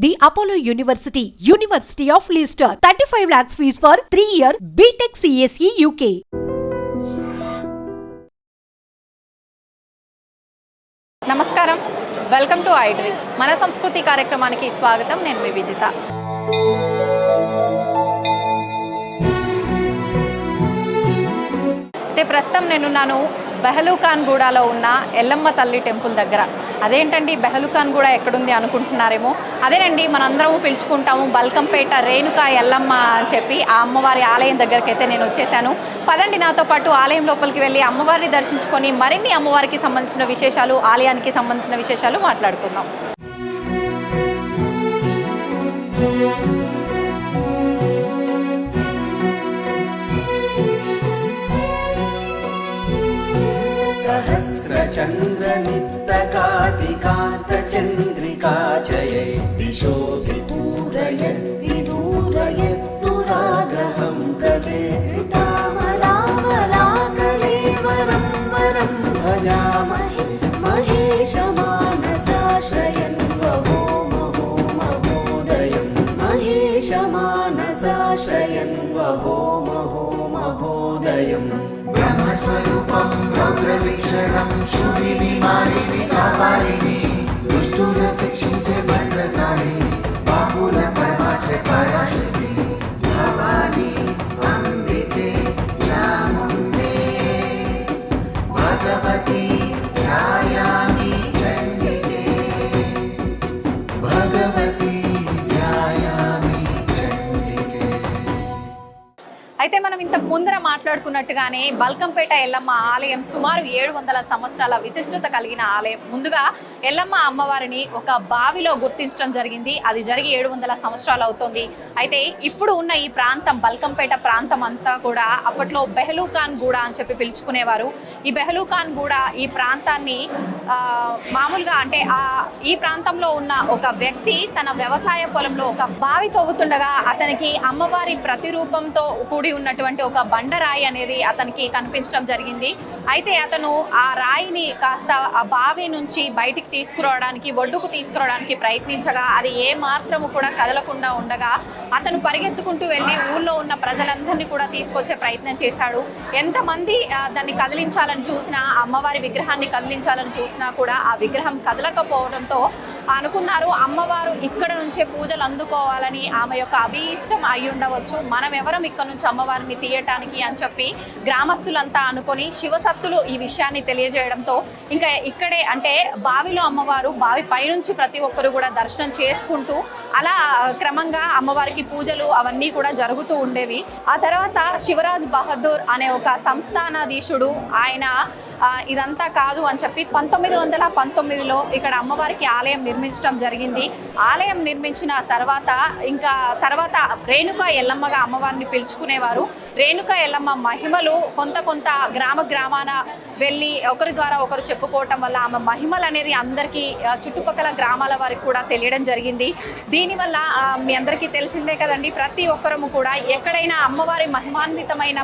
The Apollo University, University of Leicester, 35 lakhs fees for 3-year BTech CSE UK. నమస్కారం, welcome to iDream. మన సంస్కృతి కార్యక్రమానికి స్వాగతం. నేను మీ విజిత. ప్రస్తుతం నేనున్నాను బెహలూఖాన్ గూడలో ఉన్న ఎల్లమ్మ తల్లి టెంపుల్ దగ్గర. అదేంటండి బెహలూఖాన్ గూడ ఎక్కడుంది అనుకుంటున్నారేమో. అదేనండి, మనందరము పిలుచుకుంటాము బల్కంపేట రేణుకా ఎల్లమ్మ అని చెప్పి ఆ అమ్మవారి ఆలయం దగ్గరికి అయితే నేను వచ్చేసాను. పదండి నాతో పాటు ఆలయం లోపలికి వెళ్ళి అమ్మవారిని దర్శించుకొని మరిన్ని అమ్మవారికి సంబంధించిన విశేషాలు, ఆలయానికి సంబంధించిన విశేషాలు మాట్లాడుకుందాం. सहस्रचन्द्रनित्यकातिकान्तचन्द्रिका जये दिशो विदूरयद्विदूरयद्दुराग्रहं गते कृतामलामलाकलेवरं वरं भजामहे महेशमानसाश्रयन् वहो महो महोदयं महेशमानसाश्रयन् वहो महो महोदयम् ब्रह्मस्वरूपं रौद्रवीक्षणं शूलिनिवारिणि कापालिनि दुष्टुल शिक्षिंचे भद्रकाळि बाहुल परमाचे पराशक्ति भवानी अम्बिके चामुण्डे भगवती ध्यायामि चण्डिके भगवती ध्यायामि चण्डिके. అయితే మనం ఇంతకు ముందర మాట్లాడుకున్నట్టుగానే బల్కంపేట ఎల్లమ్మ ఆలయం సుమారు 700 సంవత్సరాల విశిష్టత కలిగిన ఆలయం. ముందుగా ఎల్లమ్మ అమ్మవారిని ఒక బావిలో గుర్తించడం జరిగింది. అది జరిగి 700 సంవత్సరాలు అవుతుంది. అయితే ఇప్పుడు ఉన్న ఈ ప్రాంతం బల్కంపేట ప్రాంతం అంతా కూడా అప్పట్లో బెహలూఖాన్ గూడ అని చెప్పి పిలుచుకునేవారు. ఈ బెహలూఖాన్ గూడ ఈ ప్రాంతాన్ని మామూలుగా అంటే ఈ ప్రాంతంలో ఉన్న ఒక వ్యక్తి తన వ్యవసాయ పొలంలో ఒక బావి తవ్వుతుండగా అతనికి అమ్మవారి ప్రతిరూపంతో కూడి ఉన్నటువంటి ఒక బండరాయి అనేది అతనికి కనిపించడం జరిగింది. అయితే అతను ఆ రాయిని కాస్త ఆ బావి నుంచి బయటికి తీసుకురావడానికి, ఒడ్డుకు తీసుకురావడానికి ప్రయత్నించగా అది ఏ మాత్రము కూడా కదలకుండా ఉండగా అతను పరిగెత్తుకుంటూ వెళ్ళి ఊళ్ళో ఉన్న ప్రజలందరినీ కూడా తీసుకొచ్చే ప్రయత్నం చేశాడు. ఎంతమంది దాన్ని కదిలించాలని చూసినా, అమ్మవారి విగ్రహాన్ని కదిలించాలని చూసినా కూడా ఆ విగ్రహం కదలకపోవడంతో అనుకున్నారు అమ్మవారు ఇక్కడ నుంచే పూజలు అందుకోవాలని ఆమె యొక్క అభీష్టం అయి ఉండవచ్చు, మనం ఎవరం ఇక్కడ నుంచి అమ్మవారిని తీయటానికి అని చెప్పి గ్రామస్తులంతా అనుకొని శివసత్తులు ఈ విషయాన్ని తెలియజేయడంతో ఇంకా ఇక్కడే అంటే బావిలో అమ్మవారు, బావి పైనుంచి ప్రతి ఒక్కరు కూడా దర్శనం చేసుకుంటూ అలా క్రమంగా అమ్మవారికి పూజలు అవన్నీ కూడా జరుగుతూ ఉండేవి. ఆ తర్వాత శివరాజ్ బహదూర్ అనే ఒక సంస్థానాధీశుడు ఆయన ఇదంతా కాదు అని చెప్పి 1919లో ఇక్కడ అమ్మవారికి ఆలయం నిర్మించడం జరిగింది. ఆలయం నిర్మించిన తర్వాత రేణుకా ఎల్లమ్మగా అమ్మవారిని పిలుచుకునేవారు. రేణుకా ఎల్లమ్మ మహిమలు కొంత గ్రామాన వెళ్ళి ఒకరి ద్వారా ఒకరు చెప్పుకోవటం వల్ల ఆమె మహిమలు అనేది అందరికీ చుట్టుపక్కల గ్రామాల వారికి కూడా తెలియడం జరిగింది. దీనివల్ల మీ అందరికీ తెలిసిందే కదండి, ప్రతి ఒక్కరము కూడా ఎక్కడైనా అమ్మవారి మహిమాన్వితమైన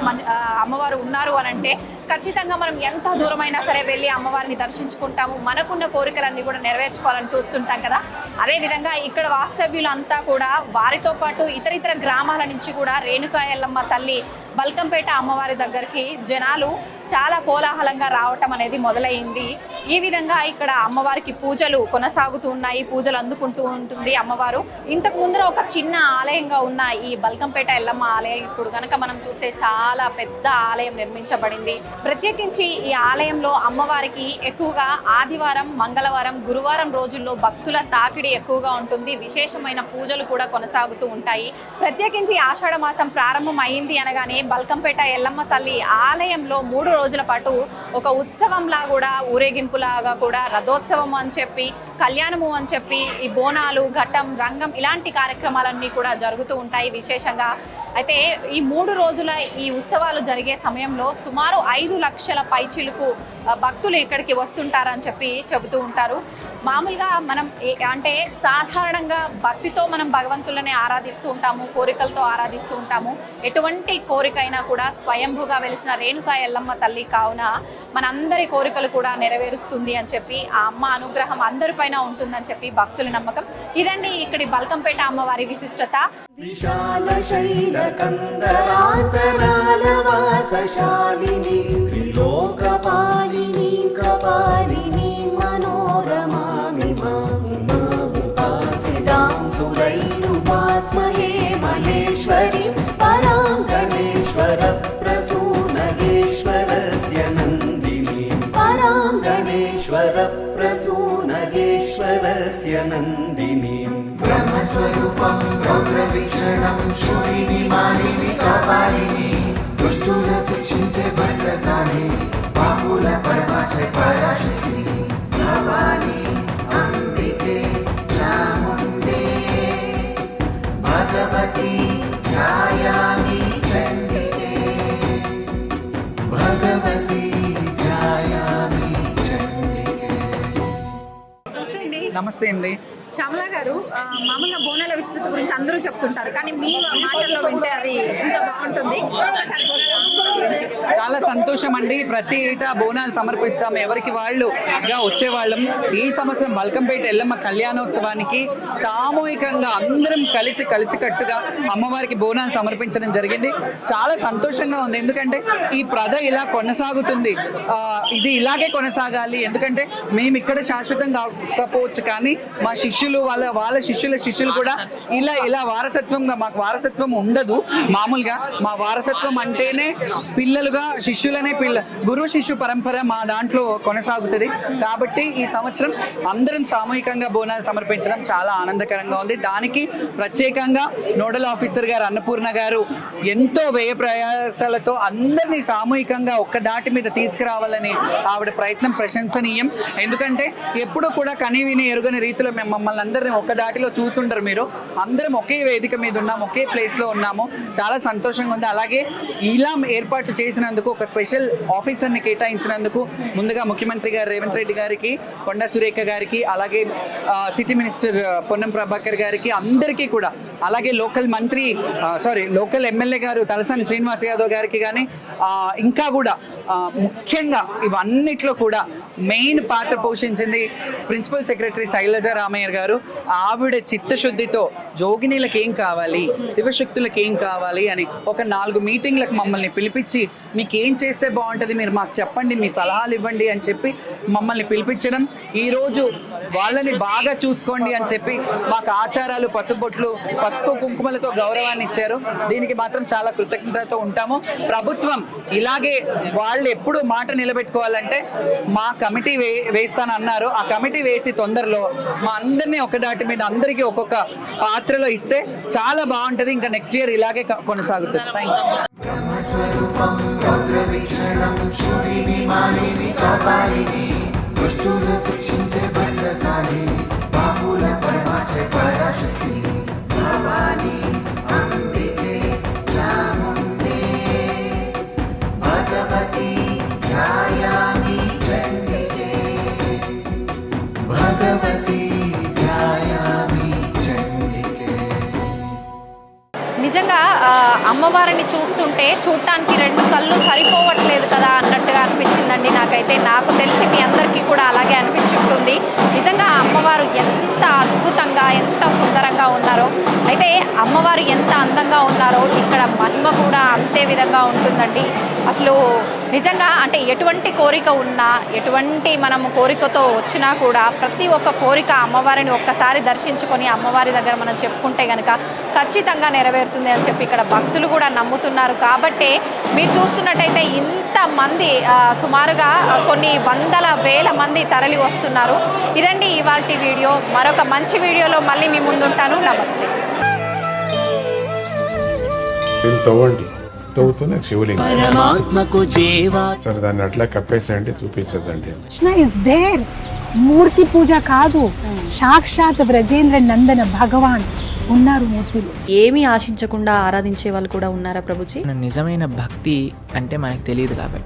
అమ్మవారు ఉన్నారు అని అంటే ఖచ్చితంగా మనం ఎంత దూరమైనా సరే వెళ్ళి అమ్మవారిని దర్శించుకుంటాము. మనకున్న కోరికలన్నీ కూడా నెరవేర్చుకోవాలని చూస్తుంటాం కదా. అదేవిధంగా ఇక్కడ వాస్తవ్యులంతా కూడా వారితో పాటు ఇతర గ్రామాల నుంచి కూడా రేణుకా ఎల్లమ్మ తల్లి బల్కంపేట అమ్మవారి దగ్గరికి జనాలు చాలా కోలాహలంగా రావటం అనేది మొదలైంది. ఈ విధంగా ఇక్కడ అమ్మవారికి పూజలు కొనసాగుతూ ఉన్నాయి, పూజలు అందుకుంటూ ఉంటుంది అమ్మవారు. ఇంతకు ముందర ఒక చిన్న ఆలయంగా ఉన్న ఈ బల్కంపేట ఎల్లమ్మ ఆలయం ఇప్పుడు కనుక మనం చూస్తే చాలా పెద్ద ఆలయం నిర్మించబడింది. ప్రత్యేకించి ఈ ఆలయంలో అమ్మవారికి ఎక్కువగా ఆదివారం, మంగళవారం, గురువారం రోజుల్లో భక్తుల తాకిడి ఎక్కువగా ఉంటుంది. విశేషమైన పూజలు కూడా కొనసాగుతూ ఉంటాయి. ప్రత్యేకించి ఆషాఢ మాసం ప్రారంభం అయింది అనగానే బల్కంపేట ఎల్లమ్మ తల్లి ఆలయంలో 3 రోజుల పాటు ఒక ఉత్సవంలా కూడా, ఊరేగింపులాగా కూడా, రథోత్సవం అని చెప్పి, కళ్యాణము అని చెప్పి, ఈ బోనాలు, ఘట్టం, రంగం ఇలాంటి కార్యక్రమాలన్నీ కూడా జరుగుతూ ఉంటాయి విశేషంగా. అయితే ఈ 3 రోజుల ఈ ఉత్సవాలు జరిగే సమయంలో సుమారు 5 లక్షల పైచిలుకు భక్తులు ఇక్కడికి వస్తుంటారని చెప్పి చెబుతూ ఉంటారు. మామూలుగా మనం అంటే సాధారణంగా భక్తితో మనం భగవంతులని ఆరాధిస్తూ ఉంటాము, కోరికలతో ఆరాధిస్తూ ఉంటాము. ఎటువంటి కోరికైనా కూడా స్వయంభుగా వెలిసిన రేణుకా ఎల్లమ్మ తల్లి తల్లి కావున మనందరి కోరికలు కూడా నెరవేరుస్తుంది అని చెప్పి ఆ అమ్మ అనుగ్రహం అందరిపైన ఉంటుందని చెప్పి భక్తుల నమ్మకం. ఇదండి ఇక్కడి బల్కంపేట అమ్మవారి విశిష్టత. విశాలశైలకందరాంతరాలవాసశాలిని త్రిలోకపాలిని కపాలిని మనోరమామి మాముపాసితాం సురైరుపాస్మహే మహేశ్వరి పరాం గణేశ్వర ప్రసూనగేశ్వరస్య నందిని పరాం గణేశ్వర ప్రసూనగేశ్వరస్య నందిని బ్రహ్మస్వరూపం రౌద్రవీక్షణం శూలిని మాలిని కపాలిని దుష్టుల శిక్షించే భద్రకాళి పాపుల పరమాచే పరాశక్తి భవాని అంబికే చాముండే భగవతి ధ్యాయామి చండికే భగవతి ధ్యాయామి చండికే. నమస్తే అండి. శ్యామల గారు, మామూలుగా బోనాల విస్తృతి గురించి అందరూ చెప్తుంటారు, కానీ మీ మాటల్లో వింటే అది ఇంకా బాగుంటుంది. ఒకసారి బోనాల విస్తృతి గురించి. చాలా సంతోషం అండి. ప్రతి ఏటా బోనాలు సమర్పిస్తాం, ఎవరికి వాళ్ళుగా వచ్చేవాళ్ళం. ఈ సంవత్సరం బల్కంపేట ఎల్లమ్మ కళ్యాణోత్సవానికి సామూహికంగా అందరం కలిసికట్టుగా అమ్మవారికి బోనాలు సమర్పించడం జరిగింది. చాలా సంతోషంగా ఉంది, ఎందుకంటే ఈ ప్రథ ఇలా కొనసాగుతుంది. ఇది ఇలాగే కొనసాగాలి, ఎందుకంటే మేము ఇక్కడ శాశ్వతం కాకపోవచ్చు, కానీ మా శిష్యులు వాళ్ళ శిష్యులు కూడా ఇలా వారసత్వంగా, మాకు వారసత్వం ఉండదు మామూలుగా. మా వారసత్వం అంటేనే పిల్లలుగా శిష్యులనే గురు శిష్యు పరంపర మా దాంట్లో కొనసాగుతుంది. కాబట్టి ఈ సంవత్సరం అందరం సామూహికంగా బోనాలు సమర్పించడం చాలా ఆనందకరంగా ఉంది. దానికి ప్రత్యేకంగా నోడల్ ఆఫీసర్ గారు అన్నపూర్ణ గారు ఎంతో వ్యయ ప్రయాసాలతో అందరినీ సామూహికంగా ఒక్క దాటి మీద తీసుకురావాలని ఆవిడ ప్రయత్నం ప్రశంసనీయం. ఎందుకంటే ఎప్పుడూ కూడా కని విని ఎరుగని రీతిలో మేము మమ్మల్ని అందరినీ ఒక్క దాటిలో చూసుంటారు. మీరు అందరం ఒకే వేదిక మీద ఉన్నాము, ఒకే ప్లేస్లో ఉన్నాము. చాలా సంతోషంగా ఉంది. అలాగే ఇలా ఏర్పాట్లు చేసినందుకు, ఒక స్పెషల్ ఆఫీసర్ని కేటాయించినందుకు ముందుగా ముఖ్యమంత్రి గారు రేవంత్ రెడ్డి గారికి, కొండా సురేఖ గారికి, అలాగే సిటీ మినిస్టర్ పొన్నం ప్రభాకర్ గారికి, అందరికీ కూడా, అలాగే లోకల్ ఎమ్మెల్యే గారు తలసాని శ్రీనివాస్ యాదవ్ గారికి కానీ, ఇంకా కూడా ముఖ్యంగా ఇవన్నిట్లో కూడా మెయిన్ పాత్ర పోషించింది ప్రిన్సిపల్ సెక్రటరీ శైలజ రామయ్య గారు. ఆవిడ చిత్తశుద్ధితో జోగినీలకు ఏం కావాలి, శివశక్తులకు ఏం కావాలి అని ఒక 4 మీటింగ్లకు మమ్మల్ని పిలిపించి, మీకేం చేస్తే బాగుంటుంది, మీరు మాకు చెప్పండి, మీ సలహాలు ఇవ్వండి అని చెప్పి మమ్మల్ని పిలిపించడం, ఈరోజు వాళ్ళని బాగా చూసుకోండి అని చెప్పి మాకు ఆచారాలు, పసుపు కుంకుమలతో గౌరవాన్ని ఇచ్చారు. దీనికి మాత్రం చాలా కృతజ్ఞతతో ఉంటాము. ప్రభుత్వం ఇలాగే వాళ్ళు ఎప్పుడు మాట నిలబెట్టుకోవాలంటే మా కమిటీ వేస్తానన్నారు. ఆ కమిటీ వేసి తొందరలో మా అందరినీ ఒక దాటి మీద అందరికీ ఒక్కొక్క పాత్రలో ఇస్తే చాలా బాగుంటుంది. ఇంకా నెక్స్ట్ ఇయర్ ఇలాగే కొనసాగుతుంది. Thank you. బ్రహ్మస్వరూపం రౌద్రవీక్షణం శూలిని మాలిని కపాలిని దుష్టుల శిక్షించే భద్రకాళి పాపుల పరమాచే పరాశక్తి భవాని అంబికే చాముండే భగవతి ధ్యాయామి చండికే భగవతి ధ్యాయామి చండికే. నిజంగా అమ్మవారిని చూస్తుంటే చూడటానికి 2 కళ్ళు సరిపోవట్లేదు కదా అన్నట్టుగా అనిపించిందండి నాకైతే. నాకు తెలిసి మీ అందరికీ కూడా అలాగే అనిపించుంటుంది. నిజంగా అమ్మవారు ఎంత అద్భుతంగా, ఎంత సుందరంగా ఉన్నారో, అయితే అమ్మవారు ఎంత అందంగా ఉన్నారో ఇక్కడ మహిమ కూడా అంతే విధంగా ఉంటుందండి. అసలు నిజంగా అంటే ఎటువంటి కోరిక ఉన్నా, ఎటువంటి మనము కోరికతో వచ్చినా కూడా ప్రతి ఒక్క కోరిక అమ్మవారిని ఒక్కసారి దర్శించుకొని అమ్మవారి దగ్గర మనం చెప్పుకుంటే కనుక ఖచ్చితంగా నెరవేరుతుంది అని చెప్పి ఇక్కడ భక్తులు కూడా నమ్ముతున్నారు. కాబట్టి మీరు చూస్తున్నట్టయితే ఇంతమంది సుమారుగా కొన్ని వందల వేల మంది తరలి వస్తున్నారు. ఇదండి ఇవాల్టి వీడియో. మరొక మంచి వీడియోలో మళ్ళీ మీ ముందుంటాను. నమస్తే. తవ్వండి, తవ్వుతూనే శివలింగం. పరమాత్మకు జీవా సరే, దాన్ని అట్లా కప్పేసేయండి, చూపించదండి. Krishna is there. మూర్తి పూజ కాదు, సాక్షాత్ బ్రజేంద్ర నందన భగవాన్ ఉన్నారు మూర్తిలో. ఏమీ ఆశించకుండా ఆరాధించే వాళ్ళు కూడా ఉన్నారా ప్రభుజీ? నిజమైన భక్తి అంటే మనకు తెలియదు కాబట్టి